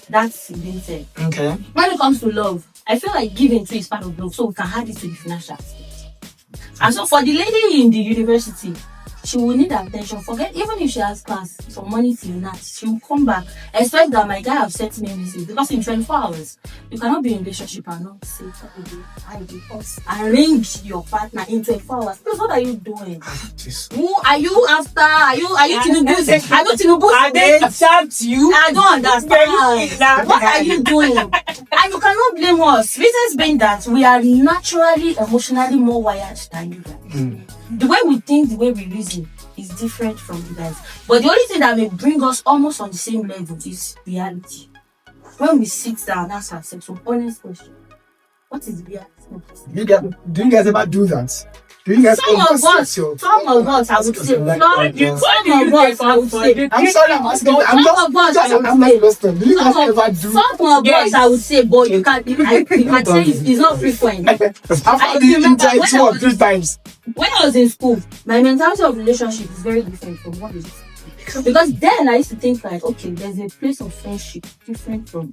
C: That's being said.
A: Okay.
C: When it comes to love, I feel like giving to is part of love, so we can add it to the financial aspect. And so for the lady in the university, she will need attention. Forget, even if she has class from morning till night, she will come back. Expect that my guy have sent me a message, because in 24 hours, you cannot be in a relationship and not say, arrange your partner in 24 hours. Please, what are you doing? Who are you after? Are you Tinubu?
E: Are they accept you?
C: I don't understand. What are you doing? And you cannot blame us. Reasons being that we are naturally, emotionally more wired than you guys. The way we think, the way we reason is different from you guys. But the only thing that may bring us almost on the same level is reality. When we sit down and ask ourselves some honest question, what is reality?
A: Do you guys ever do that?
C: Some of us, I would say.
A: I'm sorry, I'm asking. I'm not listening. Do you guys ever do?
C: Some of us, I would say, but you can say it's not frequent.
A: I've been 2 or 3 times.
C: When I was in school, my mentality of relationship is very different from what it is. Because then I used to think like, okay, there's a place of friendship different from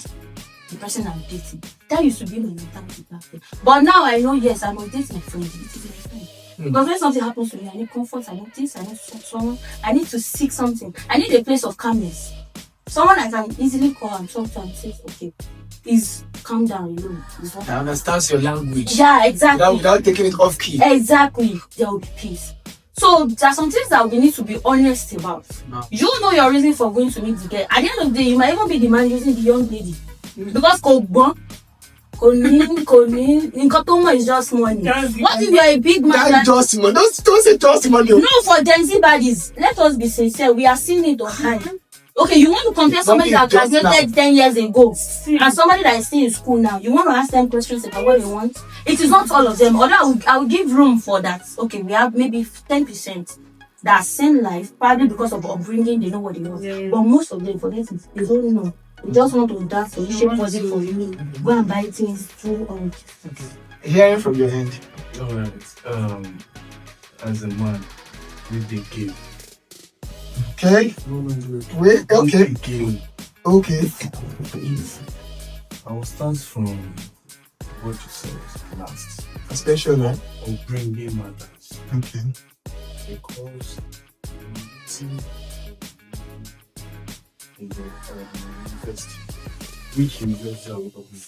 C: the person I'm dating. That used to be my mentality back then. But now I know, yes, I must date my friend. It is my friend. Because when something happens to me, I need comfort, I need this, I need someone, I need to seek something. I need a place of calmness. Someone I can easily call and talk to and say, okay, please calm down,
A: I understand your language.
C: Yeah, exactly.
A: Without taking it off key.
C: Exactly. There will be peace. So there are some things that we need to be honest about.
A: No.
C: You know your reason for going to meet the girl. At the end of the day, you might even be the man using the young lady. Because is just money. What if you are a big man?
A: That's just money. Don't say just money.
C: No, for Gen Z baddies, let us be sincere. We are seeing it online. Okay, you want to compare somebody that graduated 10 years ago and somebody that is still in school now. You want to ask them questions about what they want. It is not all of them. Although I will give room for that. Okay, we have maybe 10% that are same life, probably because of upbringing, they know what they want. Yeah. But most of them, forget it, they don't know. They just want to dance for you, shape positive for you, go and buy things through
A: Hearing from your end.
D: Alright. As a man, with the game.
A: Okay. Wait, okay.
D: Game.
A: Okay.
D: I will start from what you said last.
A: Especially
D: Upbringing matters.
A: okay.
D: Because in the university, which university are we talking about?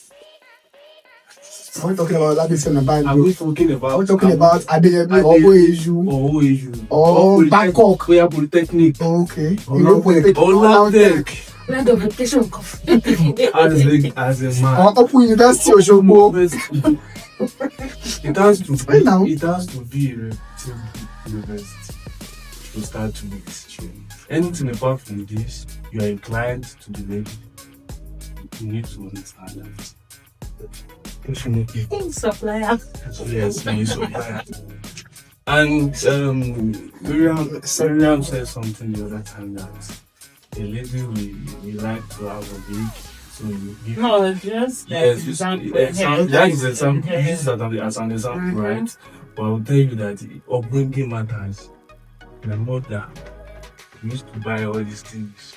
A: Are we talking about that in the Bible?
D: Are we talking about?
A: Are we talking about Adeyemi or Oeju
D: or Oeju
A: or Bangkok?
D: We are Polytechnic.
A: Okay.
D: Or Tech.
C: where the vacation come.
D: As a man.
A: Open University Osogbo.
D: It has to be a reputable university to start to make this change. Anything apart from this, you are inclined to the lady. You need to understand that. Definitely.
C: Supplier.
D: Yes, you supplier. And Miriam said something the other time that a lady we like to have a big, so you give.
E: No, just
D: Yes,
E: example.
D: that is example. Use that as an example, right? But I will tell you that upbringing matters. My mother used to buy all these things.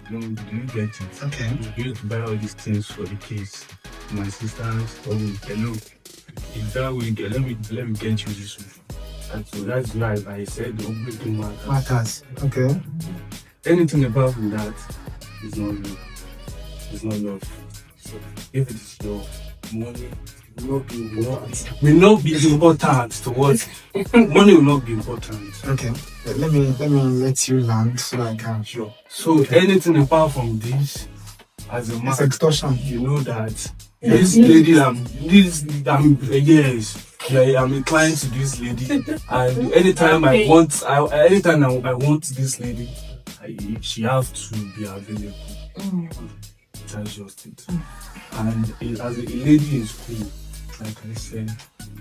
D: Do you get it?
A: Okay.
D: We used to buy all these things for the kids. My sisters, hello. If that way, let me get you this one. And so that's why I said the upbringing matters.
A: Okay.
D: Anything apart from that is not love. It's not love. So if it is love, money will not be important to what money will not be important.
A: Okay. Let me let you land so I can.
D: Sure. So anything apart from this, as a man,
A: it's extortion.
D: You know that this lady, I'm inclined to this lady, and anytime I want this lady, she have to be available. That's just it. And as a lady in school, like I said,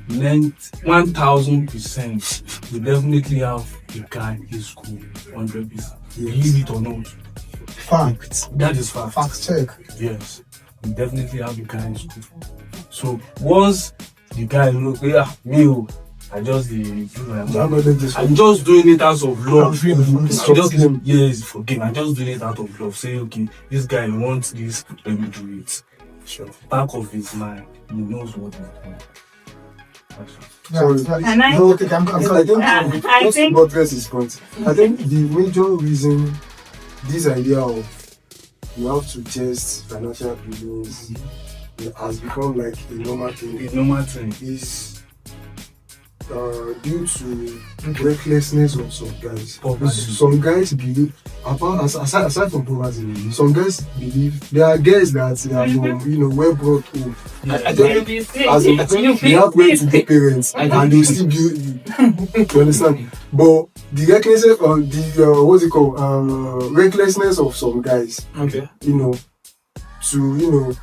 D: 1000%, we definitely have a guy in school, 100%. Believe it or not.
A: Fact.
D: That is fact.
A: Fact check.
D: Yes, we definitely have a guy in school. So once the guy look, I'm just doing it out of love. I'm just doing it out of love. Say, okay, this guy wants this, let me do it. Sure. Back of his mind, he knows what he's doing.
B: I think the major reason this idea of you have to test financial feelings has become like a normal thing. Is due to recklessness of some guys. Some guys believe, aside from poverty, some guys believe there are girls that are well brought up. They have well-to-do parents and they still build you. You understand? But the recklessness recklessness of some guys, to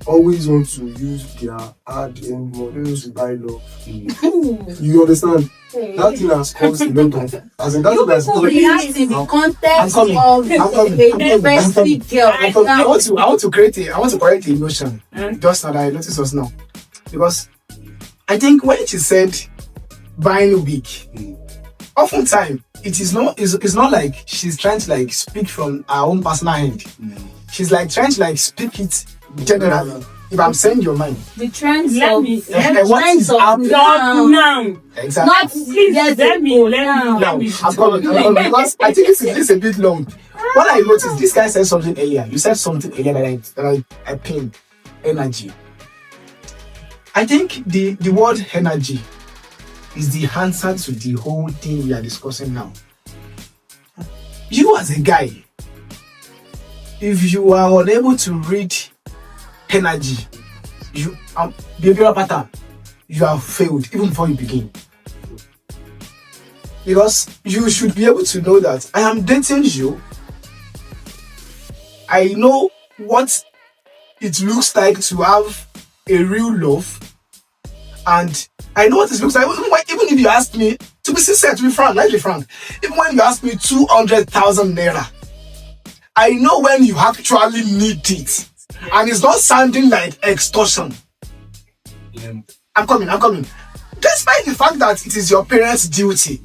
B: always want to use their hard-earned money to buy love. You understand? That thing has caused a lot of. As in, that thing has caused.
C: In the context of a girl.
A: I want to correct the emotion. Just that I noticed us now, because I think when she said buying wig, oftentimes it is not, it's not like she's trying to like speak from her own personal hand. She's like trying to like speak it generally. If I'm saying your mind,
C: the trends
E: Let
C: of
E: me-
A: what is happening
E: now.
A: exactly?
C: not
E: Please
C: yes,
E: let me
A: Now, I'm coming
E: talk.
A: because I think this is a bit long. What I noticed, this guy said something earlier. You said something earlier that I pinned. Energy. I think the word energy is the answer to the whole thing we are discussing now. You as a guy, if you are unable to read energy, you behavioral pattern, you have failed even before you begin. Because you should be able to know that I am dating you. I know what it looks like to have a real love, and I know what it looks like. Even if you ask me, to be sincere, to be frank, let's be frank, even when you ask me 200,000 naira, I know when you actually need it, and it's not sounding like extortion. I'm coming. Despite the fact that it is your parents' duty,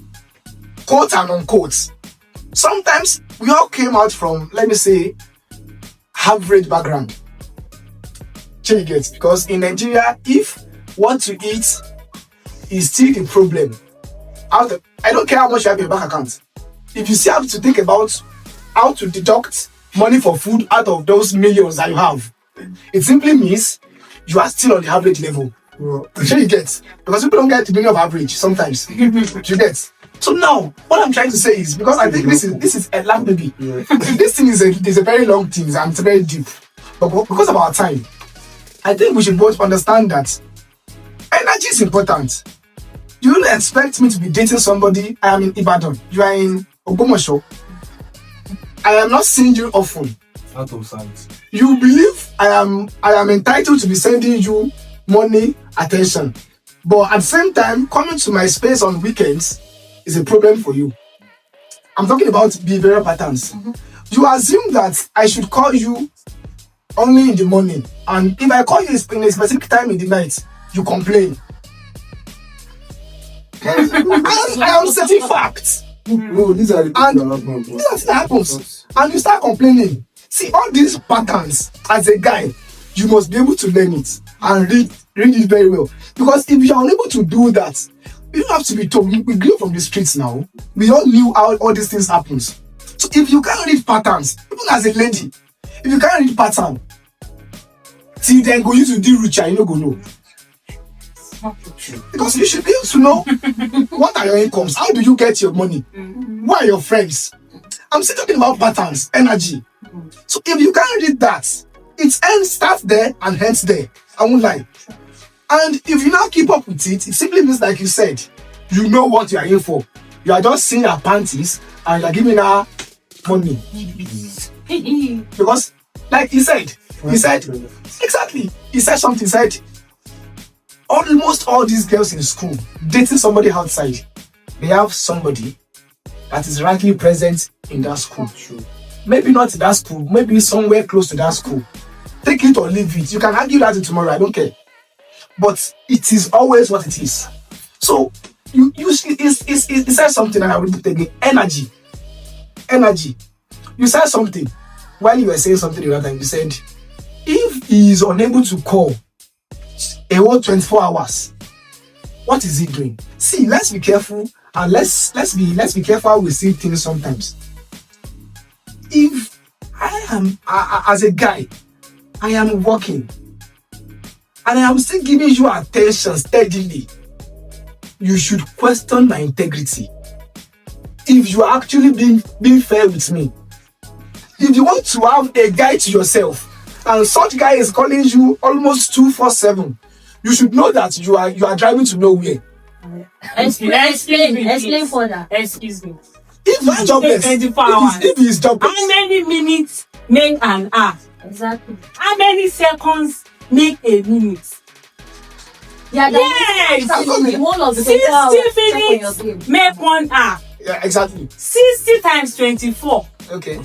A: quote and unquote, sometimes we all came out from, let me say, average background. Check it, because in Nigeria, if what to eat is still a problem, I don't care how much you have in your bank account. If you still have to think about how to deduct money for food out of those millions that you have, it simply means you are still on the average level. Sure you get, because people don't get the meaning of average sometimes. You get. So now, what I'm trying to say is, because I think this is a long baby. This thing is a very long thing and it's very deep. But because of our time, I think we should both understand that energy is important. You don't expect me to be dating somebody. I am in Ibadan. You are in Ogbomoso. I am not seeing you often.
D: Out of sight.
A: You believe I am entitled to be sending you money, attention. But at the same time, coming to my space on weekends is a problem for you. I'm talking about behavioral patterns. You assume that I should call you only in the morning, and if I call you in a specific time in the night, you complain. I am stating facts.
B: No, these are the
A: And
B: things
A: that happens. And you start complaining. See, all these patterns, as a guy, you must be able to learn it and read it very well. Because if you are unable to do that, you don't have to be told. We grew from the streets now. We all knew how all these things happens. So if you can't read patterns, even as a lady, if you can't read pattern, till then go you to do richer, you know go know. Because you should be able to know what are your incomes, how do you get your money, who are your friends. I'm still talking about patterns, energy. So if you can't read that, it starts there and ends there. I won't lie. And if you now keep up with it, it simply means, like you said, you know what you are in for. You are just seeing her panties and you're giving her money. Because, like he said, exactly, he said something, he said, almost all these girls in school dating somebody outside, they have somebody that is rightly present in that school. Maybe not in that school, maybe somewhere close to that school. Take it or leave it. You can argue that tomorrow, I don't care. But it is always what it is. So it says something, and I will repeat again. Energy. You said something while you were saying something the other time. You said, if he is unable to call a whole 24 hours, what is he doing? See, let's be careful, and let's be careful how we see things sometimes. If I am as a guy, I am working and I am still giving you attention steadily, you should question my integrity. If you are actually being fair with me, if you want to have a guy to yourself and such guy is calling you almost 247, you should know that you are driving to nowhere.
C: Explain further.
E: Excuse me.
A: If he's jobless,
E: 24 hours.
A: if he's jobless,
E: How many minutes make an hour?
C: Exactly.
E: How many seconds make a minute?
C: Yeah,
E: Yes.
C: the whole of the
E: 60 minutes make 1 hour.
A: yeah, exactly.
E: 60 times 24
A: Okay.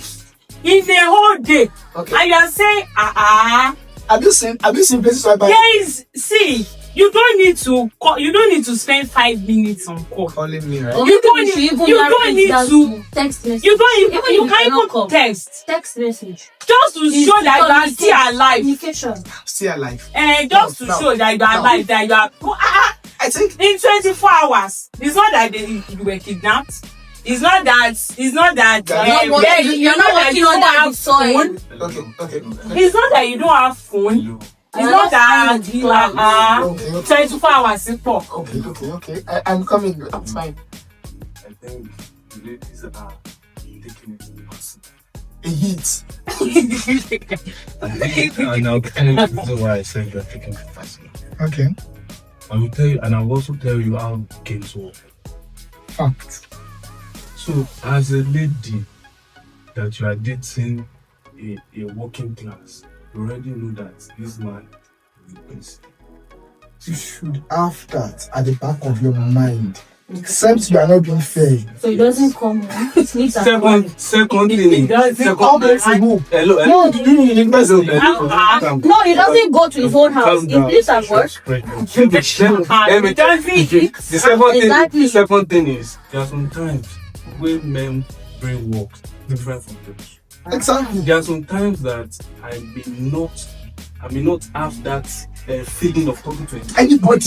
E: in a whole day.
A: Okay.
E: And you are saying,
A: Have you seen places whereby
E: there is, see, You don't need to call. You don't need to spend 5 minutes on call.
A: Calling me, right?
C: Or
E: You
C: maybe
E: don't
C: we should
E: need-
C: even
E: you
C: narrow
E: don't
C: it
E: need
C: down
E: to-
C: text message.
E: You don't even.
C: Even
E: You
C: if
E: can't
C: cannot
E: even
C: call.
E: text
C: Text message.
E: just to
C: It's
E: show that you are still alive.
C: Communication.
A: Still alive.
E: Just to
A: No,
E: show that you are
A: no.
E: alive. That you are.
A: I think
E: In 24 hours. It's not that you were kidnapped. It's not that. It's not that.
C: You're not working under the soil.
A: okay.
E: It's not that you don't have phone. It's not that 24 hours is poor.
A: Okay. I'm coming. It's fine.
D: I think the ladies are taking it personal.
A: A hit.
D: And I'll tell you the reason why I said you're taking it personal.
A: Okay.
D: I will tell you, and I'll also tell you how games work.
A: Fact.
D: So, as a lady that you are dating a working class, you already know that this man is.
A: You should have that at the back of your mind. Except you are not being fair.
C: So it doesn't come in. It needs a
D: Second thing.
A: How flexible?
D: Hello.
C: No,
D: Hello.
C: no, it doesn't go to his own house. It lives at work.
D: Let me tell you. The second thing is there are sometimes when men brain works different from girls.
A: Exactly.
D: There are sometimes that I may not have that feeling of talking to
A: Anybody.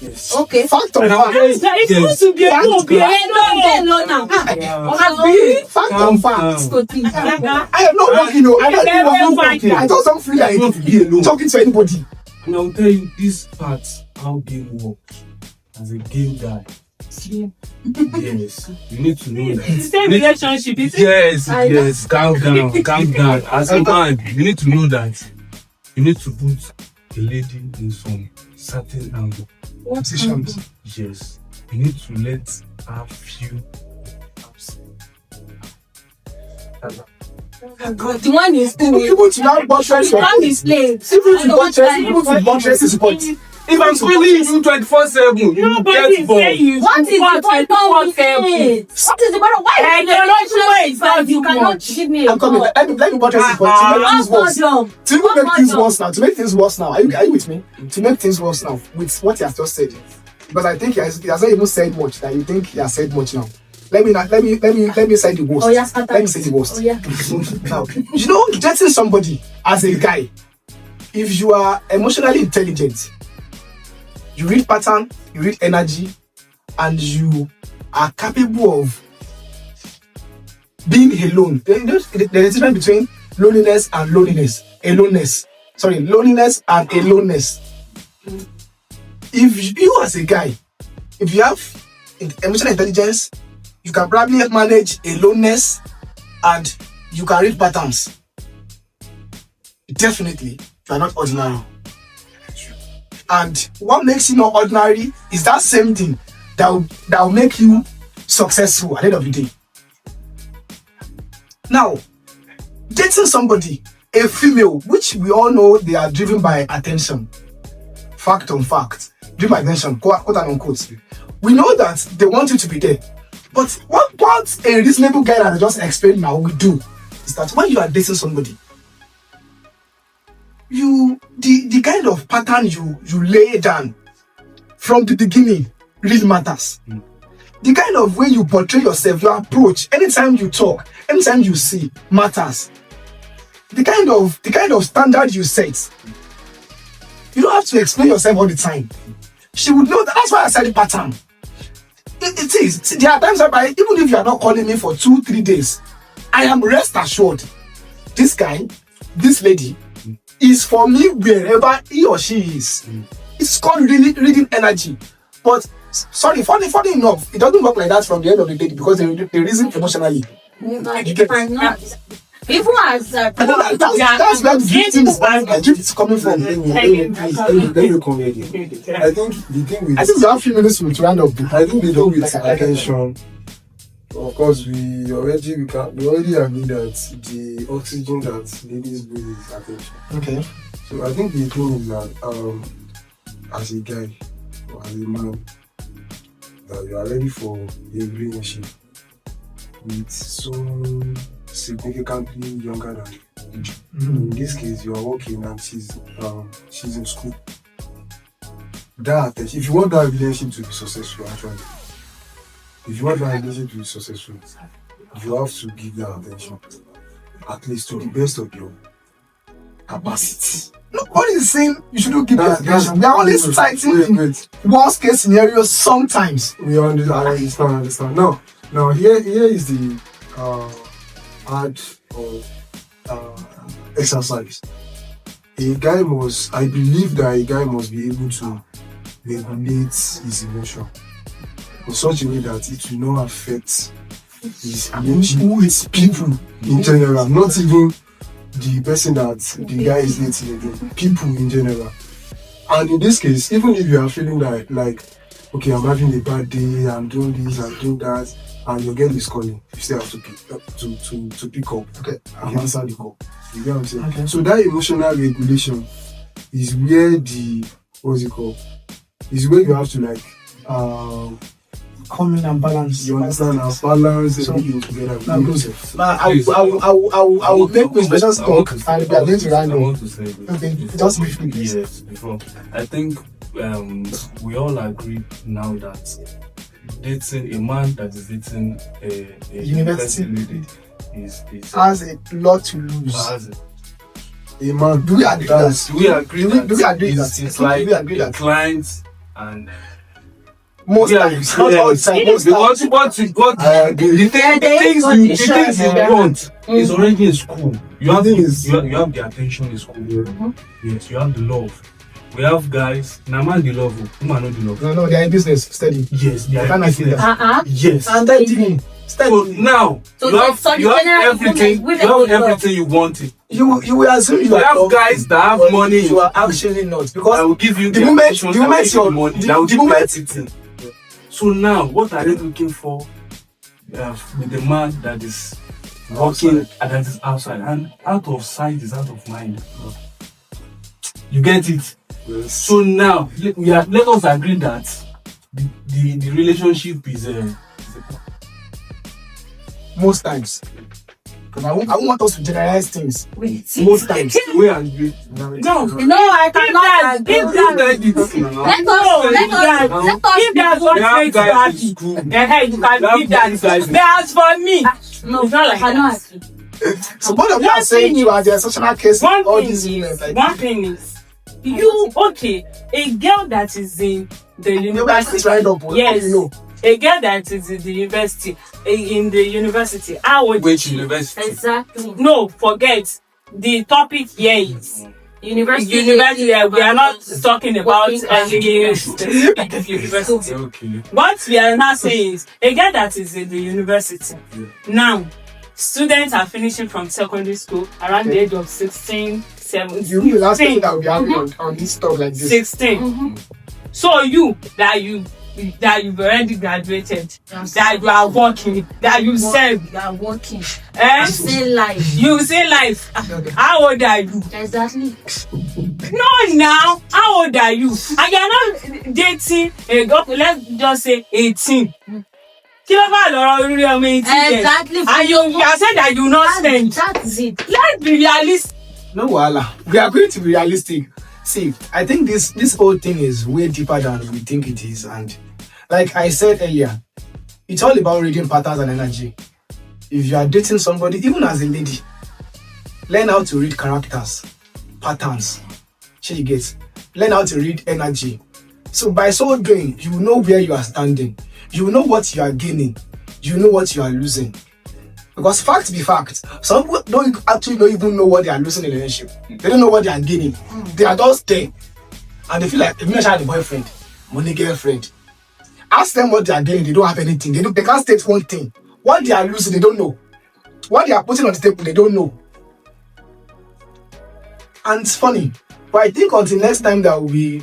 D: Yes.
C: Okay.
A: Fact of
D: And
A: fact.
D: I'm
E: It's supposed to be a no, be a no.
C: now.
A: Fact of fact. I am not working. I don't
E: Very
A: I don't feel like
B: to be alone.
A: talking to anybody.
D: And I'll tell you this part how game works. As a game guy, yes, you need to know that.
E: It's the same relationship.
D: Yes, calm down. As a man, you need to know that you need to put the lady in some certain angle.
A: Positions.
D: Yes, you need to let her feel
C: The one is cool.
A: People to now buttress
C: The
A: your
C: one is playing.
A: people to buttress his point.
D: if I'm feeling you 24/7, you
E: Nobody
D: get
E: is
D: bored.
E: saying you
C: What is the point of it? What is the matter? Why
E: And you're not sure it's not
C: you
E: too
C: cannot
E: much.
C: give me a
A: I'm coming.
C: call?
A: Let me buttress his point. To make things worse. To make things worse now. To make things worse now. Are you with me? To make things worse now with what he has just said. Because I think he has not even said much that you think he has said much now. Let me say the worst.
C: Oh, yes,
A: Let me say the worst.
C: Oh, yeah.
A: Now, you know, dating somebody as a guy, if you are emotionally intelligent, you read pattern, you read energy, and you are capable of being alone. There is a difference between loneliness and loneliness. Loneliness and aloneness. If you as a guy, if you have emotional intelligence, you can probably manage aloneness and you can read patterns. Definitely, you are not ordinary. And what makes you not ordinary is that same thing that will make you successful at the end of the day. Now, dating somebody, a female, which we all know they are driven by attention, fact on fact, driven by attention, quote and unquote. We know that they want you to be there. But what a reasonable guy that I just explained now will do is that when you are dating somebody, the kind of pattern you lay down from the beginning really matters. The kind of way you portray yourself, your approach, anytime you talk, anytime you see, matters. The kind of standard you set. You don't have to explain yourself all the time. She would know that. That's why I said the pattern. It is. See, there are times whereby even if you are not calling me for 2-3 days, I am rest assured. This guy, this lady, is for me wherever he or she is. It's called reading energy. But sorry, funny enough, it doesn't work like that from the end of the day because they reason emotionally.
C: Even as
A: that's where the drift is coming from.
B: Let me come here again. I think the thing with
A: I think we have a few minutes to round up.
B: I think the thing with attention, of course, we already agree that the oxygen that ladies breathe is attention.
A: Okay.
B: So I think the thing is that as a guy or as a man, that you are ready for a relationship with someone significantly younger than you. In this case, you are working and she's in school. that attention. If you want that relationship to be successful, actually, if you want that relationship to be successful, you have to give that attention, at least to the best of your capacity.
A: Nobody is saying you shouldn't give that attention. We are only citing worst case scenario sometimes.
B: I understand. Now here is the art of exercise. I believe that a guy must be able to regulate his emotion in such a way that it will not affect his people in general, not even the person that the guy is dating again, people in general. And in this case, even if you are feeling like okay, I'm having a bad day, I'm doing this, I'm doing that, and your girl is calling, you still have to pick up, okay, and answer the call. You get what I'm saying? Okay. So that emotional regulation is where is where you have to
A: come in and balance.
B: You understand? Now balance and you together with yourself.
A: I will make questions talk and we are going to run.
D: I want to say
A: okay, just briefly.
D: Yes, before. I think we all agree now that dating a man that is dating a
A: university
D: lady is
A: has a lot to lose.
B: A man,
A: do we agree that?
D: Do we agree that?
A: Do we agree that?
D: It's like a client and
A: most times, not all the time.
D: The things you want is already in school. You have the attention in school. Yes, you have the love. We have guys, now man the love, woman not the love.
A: No, they are in business study.
D: Yes, they are
A: in business.
D: Yes.
A: And then even
D: so now you have everything you wanted.
A: You will assume you
D: have guys that have money.
A: You are actually not, because
D: I will give you
A: the moment your money,
D: the moment. So now, what are they looking for with the man that is working and that is outside? And out of sight is out of mind. You get it?
B: Yes.
D: So now, let us agree that the relationship is
A: most times. Because I won't want us to generalize things.
D: Most times, we agree.
C: No, I cannot agree.
D: If
C: Let us
E: as for me,
C: no, it's not like I cannot agree.
A: So what of you are saying you are the exceptional case
E: one
A: all
E: thing
A: these
E: is,
A: women like
E: one thing is, a girl that is in the university, yes, a girl that is in the university, how would
D: which university?
C: Exactly.
E: No, forget. The topic here is
C: University.
E: We are not talking about university.
D: Okay.
E: What we are now saying is a girl that is in the university. Now, students are finishing from secondary school around the age of 16, 17.
A: You will last time that we have on this stuff like this.
E: 16. So you've already graduated, that you are working, that you serve.
C: You are working.
E: You
C: say life.
E: You say life. How old are you?
C: Exactly.
E: No, now. How old are you? And you are not dating a girl, let's just say 18.
C: Exactly.
E: And you are saying that you will not spend.
C: That's it.
E: Let's be realistic.
A: No, voila. We are going to be realistic. See, I think this whole thing is way deeper than we think it is, and like I said earlier, it's all about reading patterns and energy. If you are dating somebody, even as a lady, learn how to read characters, patterns. You get, learn how to read energy. So by so doing, you will know where you are standing. You will know what you are gaining. You know what you are losing. Because fact be fact, some people don't even know what they are losing in a relationship. They don't know what they are gaining. They are just there. And they feel like, if you have a boyfriend, money girlfriend, ask them what they are gaining, they don't have anything. They can't state one thing. What they are losing, they don't know. What they are putting on the table, they don't know. And it's funny, but I think until next time that we'll be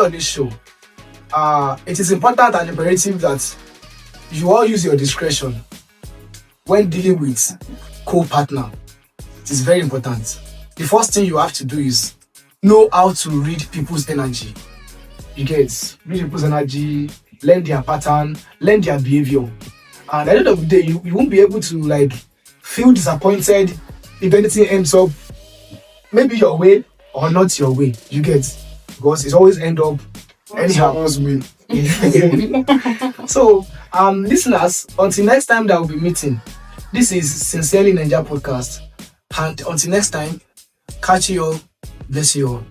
A: on this show, it is important and imperative that you all use your discretion when dealing with co-partner. It is very important. The first thing you have to do is know how to read people's energy. You get, read people's energy, learn their pattern, learn their behavior. And at the end of the day, you won't be able to feel disappointed if anything ends up maybe your way or not your way. You get. because it's always end up anyhow.
B: Win.
A: So, listeners, until next time that we'll be meeting, this is Sincerely Ninja Podcast. And until next time, catch you all. Bless you all.